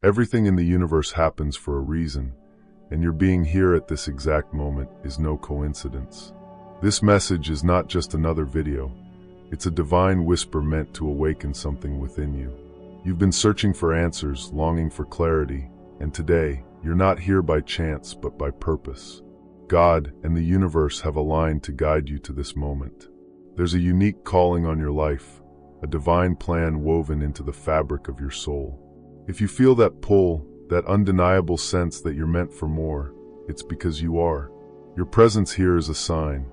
Everything in the universe happens for a reason, and your being here at this exact moment is no coincidence. This message is not just another video. It's a divine whisper meant to awaken something within you. You've been searching for answers, longing for clarity, and today, you're not here by chance but by purpose. God and the universe have aligned to guide you to this moment. There's a unique calling on your life, a divine plan woven into the fabric of your soul. If you feel that pull, that undeniable sense that you're meant for more, it's because you are. Your presence here is a sign,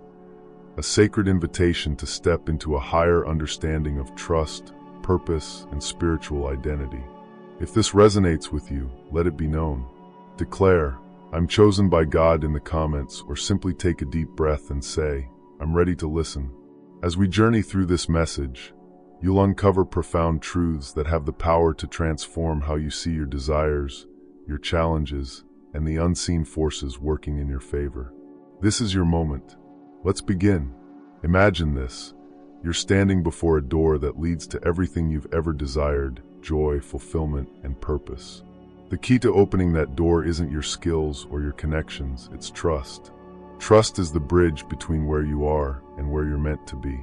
a sacred invitation to step into a higher understanding of trust, purpose, and spiritual identity. If this resonates with you, let it be known. Declare, "I'm chosen by God" in the comments, or simply take a deep breath and say, "I'm ready to listen." As we journey through this message, you'll uncover profound truths that have the power to transform how you see your desires, your challenges, and the unseen forces working in your favor. This is your moment. Let's begin. Imagine this. You're standing before a door that leads to everything you've ever desired: joy, fulfillment, and purpose. The key to opening that door isn't your skills or your connections, it's trust. Trust is the bridge between where you are and where you're meant to be.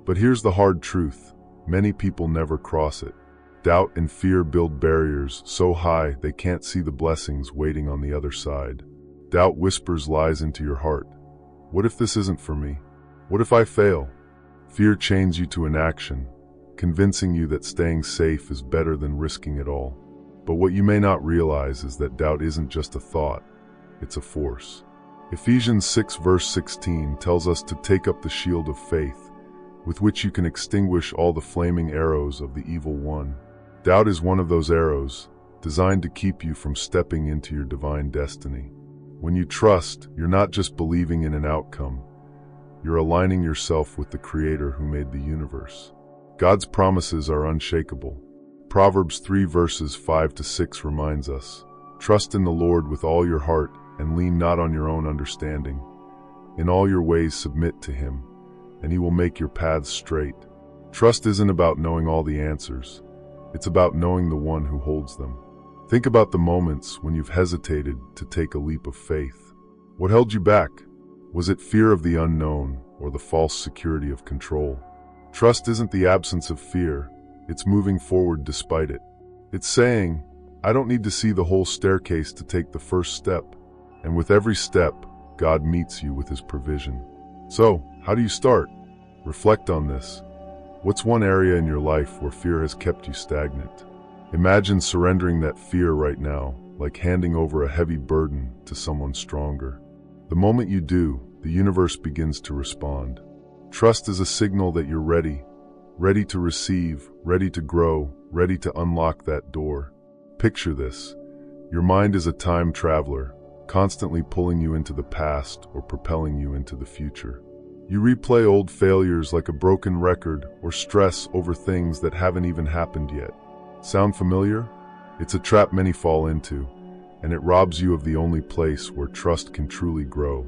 But here's the hard truth. Many people never cross it. Doubt and fear build barriers so high they can't see the blessings waiting on the other side. Doubt whispers lies into your heart. What if this isn't for me? What if I fail? Fear chains you to inaction, convincing you that staying safe is better than risking it all. But what you may not realize is that doubt isn't just a thought, it's a force. Ephesians 6 verse 16 tells us to take up the shield of faith, with which you can extinguish all the flaming arrows of the evil one. Doubt is one of those arrows, designed to keep you from stepping into your divine destiny. When you trust, you're not just believing in an outcome, you're aligning yourself with the Creator who made the universe. God's promises are unshakable. Proverbs 3 verses 5 to 6 reminds us, "Trust in the Lord with all your heart and lean not on your own understanding. In all your ways submit to Him, and He will make your paths straight." Trust isn't about knowing all the answers. It's about knowing the one who holds them. Think about the moments when you've hesitated to take a leap of faith. What held you back? Was it fear of the unknown or the false security of control? Trust isn't the absence of fear. It's moving forward despite it. It's saying, "I don't need to see the whole staircase to take the first step." And with every step, God meets you with His provision. So, how do you start? Reflect on this. What's one area in your life where fear has kept you stagnant? Imagine surrendering that fear right now, like handing over a heavy burden to someone stronger. The moment you do, the universe begins to respond. Trust is a signal that you're ready to receive, ready to grow, ready to unlock that door. Picture this. Your mind is a time traveler, constantly pulling you into the past or propelling you into the future. You replay old failures like a broken record or stress over things that haven't even happened yet. Sound familiar? It's a trap many fall into, and it robs you of the only place where trust can truly grow,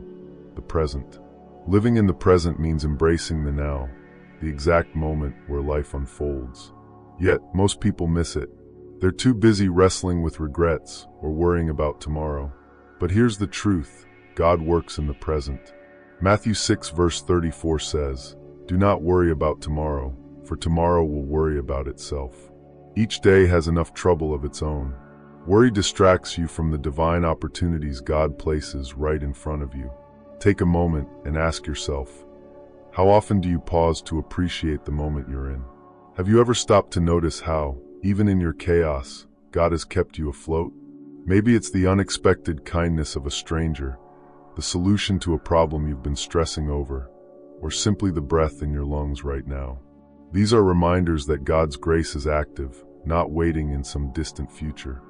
the present. Living in the present means embracing the now, the exact moment where life unfolds. Yet, most people miss it. They're too busy wrestling with regrets or worrying about tomorrow. But here's the truth, God works in the present. Matthew 6 verse 34 says, "Do not worry about tomorrow, for tomorrow will worry about itself." Each day has enough trouble of its own. Worry distracts you from the divine opportunities God places right in front of you. Take a moment and ask yourself, how often do you pause to appreciate the moment you're in? Have you ever stopped to notice how, even in your chaos, God has kept you afloat? Maybe it's the unexpected kindness of a stranger, the solution to a problem you've been stressing over, or simply the breath in your lungs right now. These are reminders that God's grace is active, not waiting in some distant future.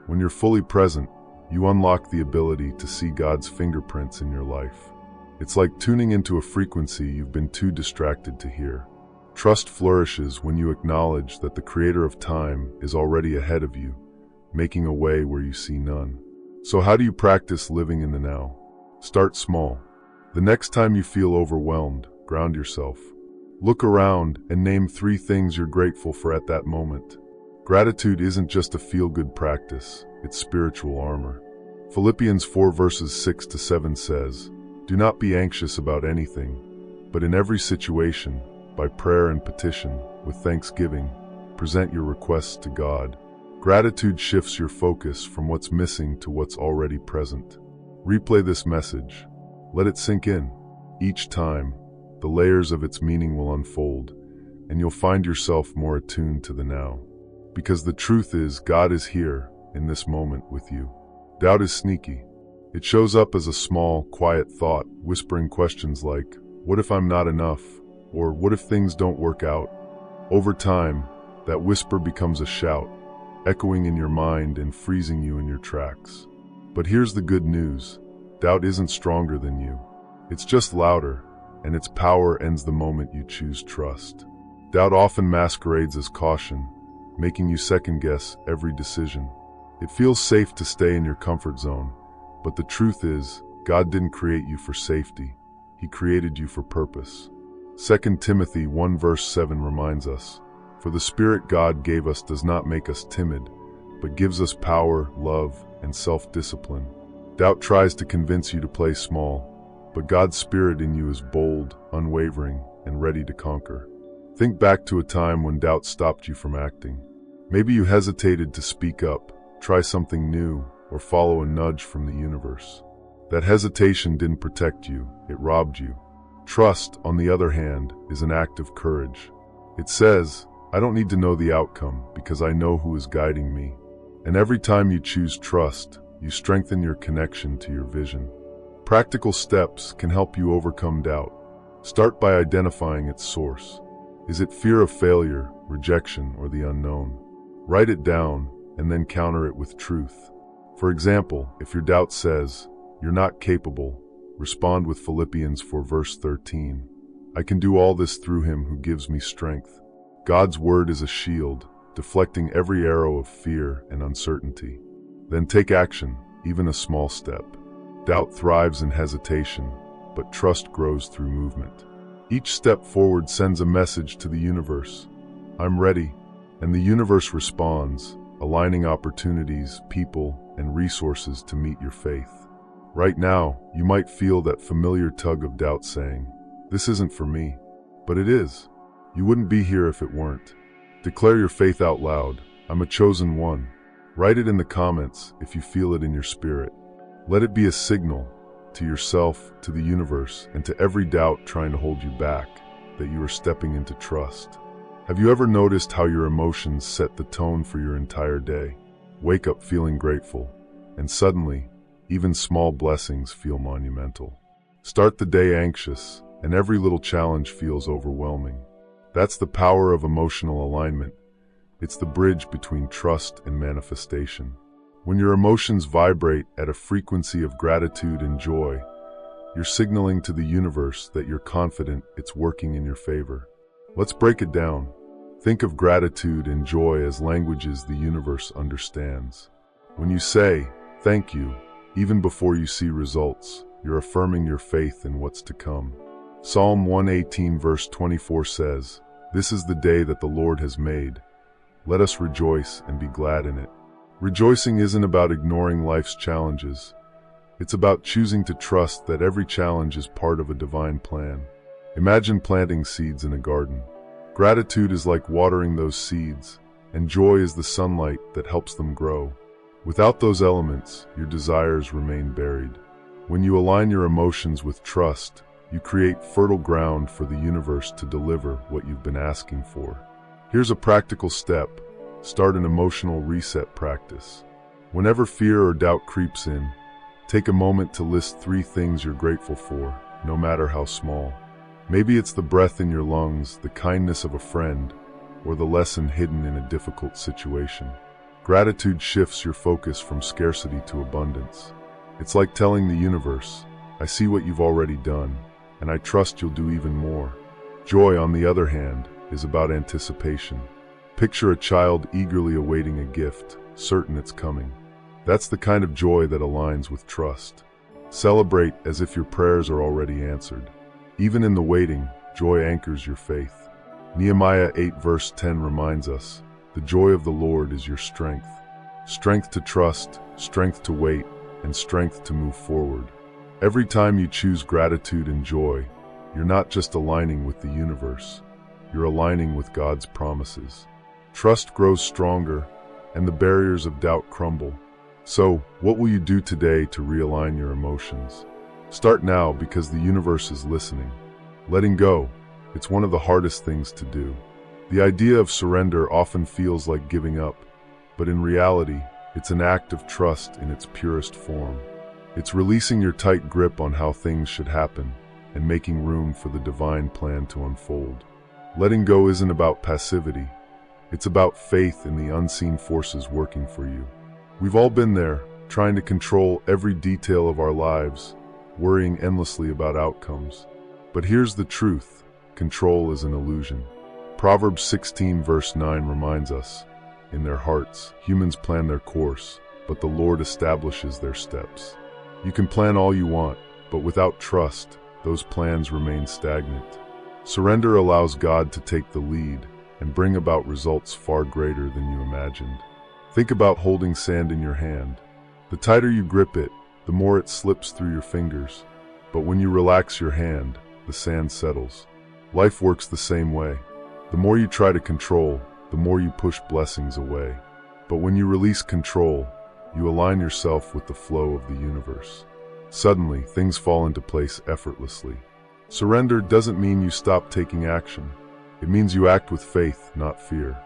When you're fully present, you unlock the ability to see God's fingerprints in your life. It's like tuning into a frequency you've been too distracted to hear. Trust flourishes when you acknowledge that the Creator of time is already ahead of you, making a way where you see none. So how do you practice living in the now? Start small. The next time you feel overwhelmed, ground yourself. Look around and name 3 things you're grateful for at that moment. Gratitude isn't just a feel-good practice, it's spiritual armor. Philippians 4 verses 6 to 7 says, "Do not be anxious about anything, but in every situation, by prayer and petition, with thanksgiving, present your requests to God." Gratitude shifts your focus from what's missing to what's already present. Replay this message. Let it sink in. Each time, the layers of its meaning will unfold, and you'll find yourself more attuned to the now. Because the truth is, God is here, in this moment, with you. Doubt is sneaky. It shows up as a small, quiet thought, whispering questions like, "What if I'm not enough?" Or "What if things don't work out?" Over time, that whisper becomes a shout, echoing in your mind and freezing you in your tracks. But here's the good news. Doubt isn't stronger than you. It's just louder, and its power ends the moment you choose trust. Doubt often masquerades as caution, making you second-guess every decision. It feels safe to stay in your comfort zone, but the truth is, God didn't create you for safety. He created you for purpose. 2 Timothy 1 verse 7 reminds us, "For the Spirit God gave us does not make us timid, but gives us power, love, and self-discipline." Doubt tries to convince you to play small, but God's Spirit in you is bold, unwavering, and ready to conquer. Think back to a time when doubt stopped you from acting. Maybe you hesitated to speak up, try something new, or follow a nudge from the universe. That hesitation didn't protect you, it robbed you. Trust, on the other hand, is an act of courage. It says, "I don't need to know the outcome because I know who is guiding me." And every time you choose trust, you strengthen your connection to your vision. Practical steps can help you overcome doubt. Start by identifying its source. Is it fear of failure, rejection, or the unknown? Write it down and then counter it with truth. For example, if your doubt says, "You're not capable," respond with Philippians 4 verse 13. "I can do all this through him who gives me strength." God's word is a shield, deflecting every arrow of fear and uncertainty. Then take action, even a small step. Doubt thrives in hesitation, but trust grows through movement. Each step forward sends a message to the universe. "I'm ready." And the universe responds, aligning opportunities, people, and resources to meet your faith. Right now, you might feel that familiar tug of doubt saying, "This isn't for me." But it is. You wouldn't be here if it weren't. Declare your faith out loud. "I'm a chosen one." Write it in the comments if you feel it in your spirit. Let it be a signal to yourself, to the universe, and to every doubt trying to hold you back, that you are stepping into trust. Have you ever noticed how your emotions set the tone for your entire day? Wake up feeling grateful, and suddenly, even small blessings feel monumental. Start the day anxious, and every little challenge feels overwhelming. That's the power of emotional alignment. It's the bridge between trust and manifestation. When your emotions vibrate at a frequency of gratitude and joy, you're signaling to the universe that you're confident it's working in your favor. Let's break it down. Think of gratitude and joy as languages the universe understands. When you say, "Thank you," even before you see results, you're affirming your faith in what's to come. Psalm 118 verse 24 says, "This is the day that the Lord has made. Let us rejoice and be glad in it." Rejoicing isn't about ignoring life's challenges. It's about choosing to trust that every challenge is part of a divine plan. Imagine planting seeds in a garden. Gratitude is like watering those seeds, and joy is the sunlight that helps them grow. Without those elements, your desires remain buried. When you align your emotions with trust, you create fertile ground for the universe to deliver what you've been asking for. Here's a practical step. Start an emotional reset practice. Whenever fear or doubt creeps in, take a moment to list 3 things you're grateful for, no matter how small. Maybe it's the breath in your lungs, the kindness of a friend, or the lesson hidden in a difficult situation. Gratitude shifts your focus from scarcity to abundance. It's like telling the universe, "I see what you've already done, and I trust you'll do even more." Joy, on the other hand, is about anticipation. Picture a child eagerly awaiting a gift, certain it's coming. That's the kind of joy that aligns with trust. Celebrate as if your prayers are already answered. Even in the waiting, joy anchors your faith. Nehemiah 8 verse 10 reminds us, The joy of the Lord is your strength. Strength to trust, strength to wait, and strength to move forward. Every time you choose gratitude and joy, you're not just aligning with the universe, you're aligning with God's promises. Trust grows stronger, and the barriers of doubt crumble. So, what will you do today to realign your emotions? Start now, because the universe is listening. Letting go, it's one of the hardest things to do. The idea of surrender often feels like giving up, but in reality, it's an act of trust in its purest form. It's releasing your tight grip on how things should happen and making room for the divine plan to unfold. Letting go isn't about passivity. It's about faith in the unseen forces working for you. We've all been there, trying to control every detail of our lives, worrying endlessly about outcomes. But here's the truth: control is an illusion. Proverbs 16 verse 9 reminds us, in their hearts, humans plan their course, but the Lord establishes their steps. You can plan all you want, but without trust, those plans remain stagnant. Surrender allows God to take the lead and bring about results far greater than you imagined. Think about holding sand in your hand. The tighter you grip it, the more it slips through your fingers. But when you relax your hand, the sand settles. Life works the same way. The more you try to control, the more you push blessings away. But when you release control, you align yourself with the flow of the universe. Suddenly, things fall into place effortlessly. Surrender doesn't mean you stop taking action. It means you act with faith, not fear.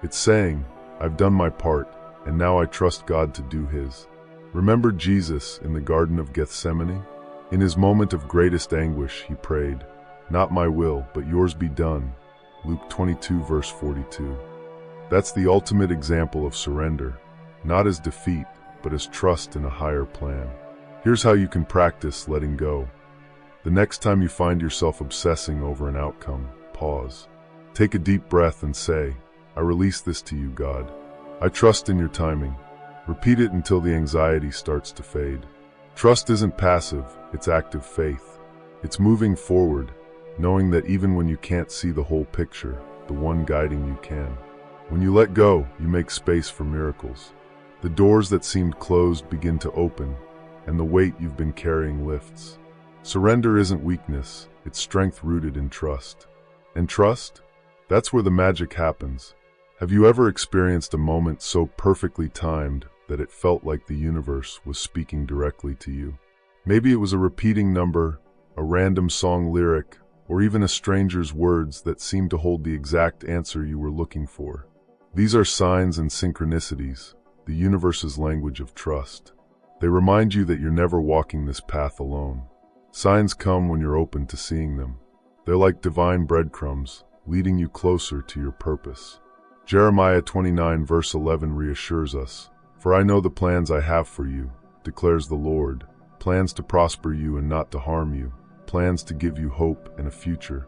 It's saying, I've done my part, and now I trust God to do His. Remember Jesus in the Garden of Gethsemane? In his moment of greatest anguish, he prayed, "Not my will, but yours be done." Luke 22 verse 42. That's the ultimate example of surrender, not as defeat, but as trust in a higher plan. Here's how you can practice letting go. The next time you find yourself obsessing over an outcome, pause. Take a deep breath and say, I release this to you, God. I trust in your timing. Repeat it until the anxiety starts to fade. Trust isn't passive, it's active faith. It's moving forward, knowing that even when you can't see the whole picture, the one guiding you can. When you let go, you make space for miracles. The doors that seemed closed begin to open, and the weight you've been carrying lifts. Surrender isn't weakness, it's strength rooted in trust. And trust? That's where the magic happens. Have you ever experienced a moment so perfectly timed that it felt like the universe was speaking directly to you? Maybe it was a repeating number, a random song lyric, or even a stranger's words that seemed to hold the exact answer you were looking for. These are signs and synchronicities, the universe's language of trust. They remind you that you're never walking this path alone. Signs come when you're open to seeing them. They're like divine breadcrumbs, leading you closer to your purpose. Jeremiah 29 verse 11 reassures us, "For I know the plans I have for you, declares the Lord, plans to prosper you and not to harm you, plans to give you hope and a future."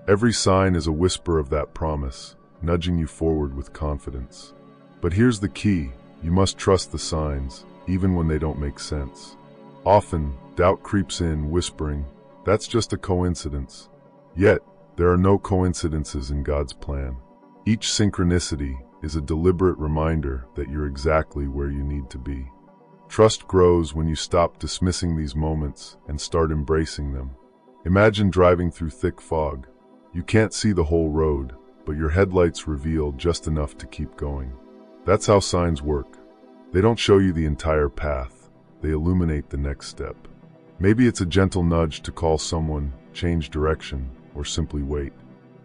Every sign is a whisper of that promise, nudging you forward with confidence. But here's the key: you must trust the signs, even when they don't make sense. Often, doubt creeps in, whispering, "That's just a coincidence." Yet, there are no coincidences in God's plan. Each synchronicity is a deliberate reminder that you're exactly where you need to be. Trust grows when you stop dismissing these moments and start embracing them. Imagine driving through thick fog. You can't see the whole road, but your headlights reveal just enough to keep going. That's how signs work. They don't show you the entire path, they illuminate the next step. Maybe it's a gentle nudge to call someone, change direction, or simply wait.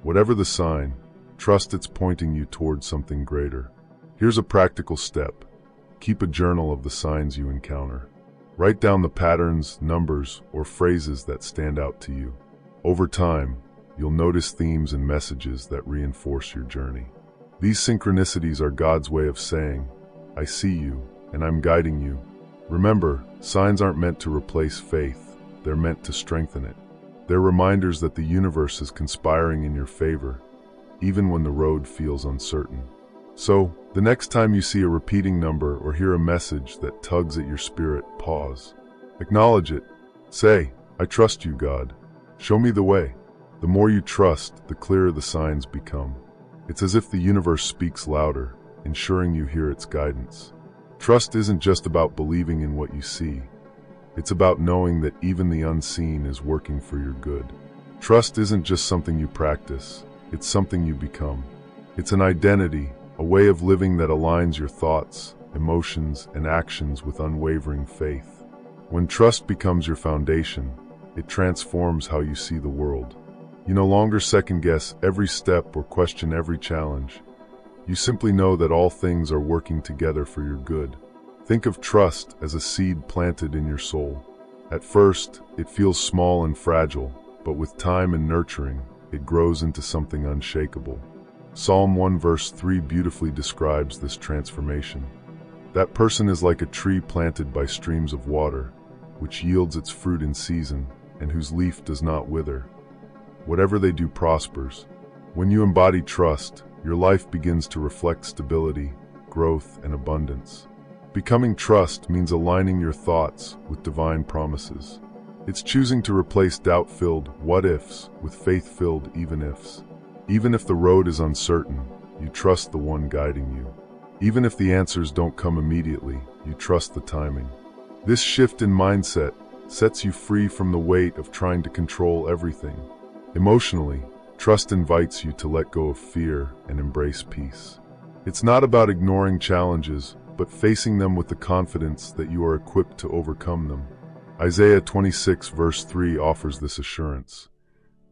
Whatever the sign, trust it's pointing you towards something greater. Here's a practical step. Keep a journal of the signs you encounter. Write down the patterns, numbers, or phrases that stand out to you. Over time, you'll notice themes and messages that reinforce your journey. These synchronicities are God's way of saying, "I see you, and I'm guiding you." Remember, signs aren't meant to replace faith, they're meant to strengthen it. They're reminders that the universe is conspiring in your favor, even when the road feels uncertain. So, the next time you see a repeating number or hear a message that tugs at your spirit, pause. Acknowledge it. Say, "I trust you, God. Show me the way." The more you trust, the clearer the signs become. It's as if the universe speaks louder, ensuring you hear its guidance. Trust isn't just about believing in what you see. It's about knowing that even the unseen is working for your good. Trust isn't just something you practice, it's something you become. It's an identity, a way of living that aligns your thoughts, emotions, and actions with unwavering faith. When trust becomes your foundation, it transforms how you see the world. You no longer second-guess every step or question every challenge. You simply know that all things are working together for your good. Think of trust as a seed planted in your soul. At first, it feels small and fragile, but with time and nurturing, it grows into something unshakable. Psalm 1 verse 3 beautifully describes this transformation. That person is like a tree planted by streams of water, which yields its fruit in season, and whose leaf does not wither. Whatever they do prospers. When you embody trust, your life begins to reflect stability, growth, and abundance. Becoming trust means aligning your thoughts with divine promises. It's choosing to replace doubt-filled what-ifs with faith-filled even-ifs. Even if the road is uncertain, you trust the one guiding you. Even if the answers don't come immediately, you trust the timing. This shift in mindset sets you free from the weight of trying to control everything. Emotionally, trust invites you to let go of fear and embrace peace. It's not about ignoring challenges, but facing them with the confidence that you are equipped to overcome them. Isaiah 26 verse 3 offers this assurance.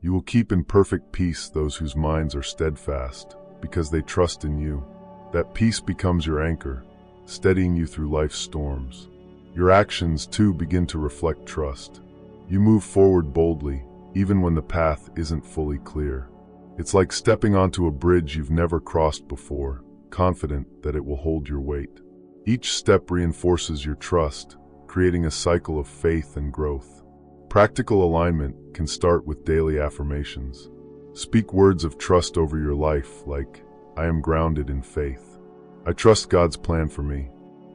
You will keep in perfect peace those whose minds are steadfast, because they trust in you. That peace becomes your anchor, steadying you through life's storms. Your actions, too, begin to reflect trust. You move forward boldly, even when the path isn't fully clear. It's like stepping onto a bridge you've never crossed before, confident that it will hold your weight. Each step reinforces your trust, creating a cycle of faith and growth. Practical alignment can start with daily affirmations. Speak words of trust over your life like, I am grounded in faith. I trust God's plan for me.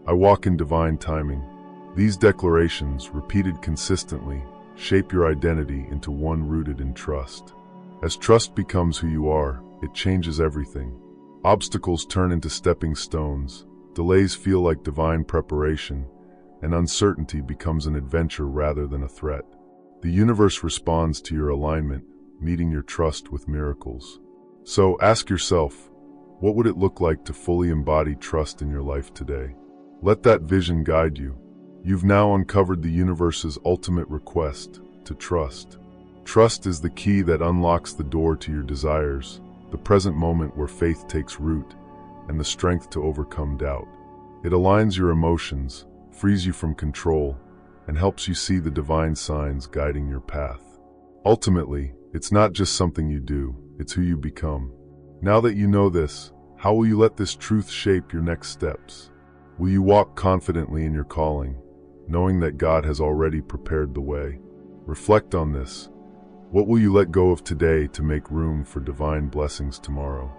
I walk in divine timing. These declarations, repeated consistently, shape your identity into one rooted in trust. As trust becomes who you are, it changes everything. Obstacles turn into stepping stones, delays feel like divine preparation, and uncertainty becomes an adventure rather than a threat. The universe responds to your alignment, meeting your trust with miracles. So ask yourself, what would it look like to fully embody trust in your life today? Let that vision guide you. You've now uncovered the universe's ultimate request, to trust. Trust is the key that unlocks the door to your desires, the present moment where faith takes root, and the strength to overcome doubt. It aligns your emotions, frees you from control, and helps you see the divine signs guiding your path. Ultimately, it's not just something you do, it's who you become. Now that you know this, how will you let this truth shape your next steps? Will you walk confidently in your calling, knowing that God has already prepared the way? Reflect on this. What will you let go of today to make room for divine blessings tomorrow?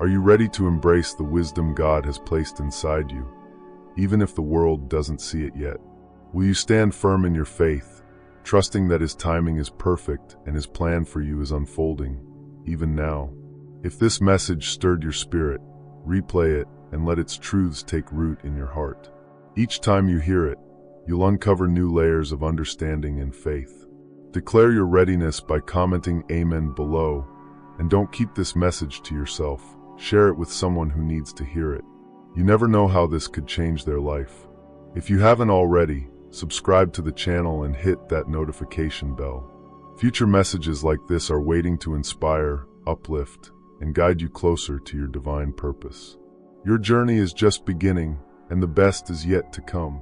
Are you ready to embrace the wisdom God has placed inside you, even if the world doesn't see it yet? Will you stand firm in your faith, trusting that His timing is perfect and His plan for you is unfolding, even now? If this message stirred your spirit, replay it and let its truths take root in your heart. Each time you hear it, you'll uncover new layers of understanding and faith. Declare your readiness by commenting Amen below, and don't keep this message to yourself. Share it with someone who needs to hear it. You never know how this could change their life. If you haven't already, subscribe to the channel and hit that notification bell. Future messages like this are waiting to inspire, uplift, and guide you closer to your divine purpose. Your journey is just beginning, and the best is yet to come.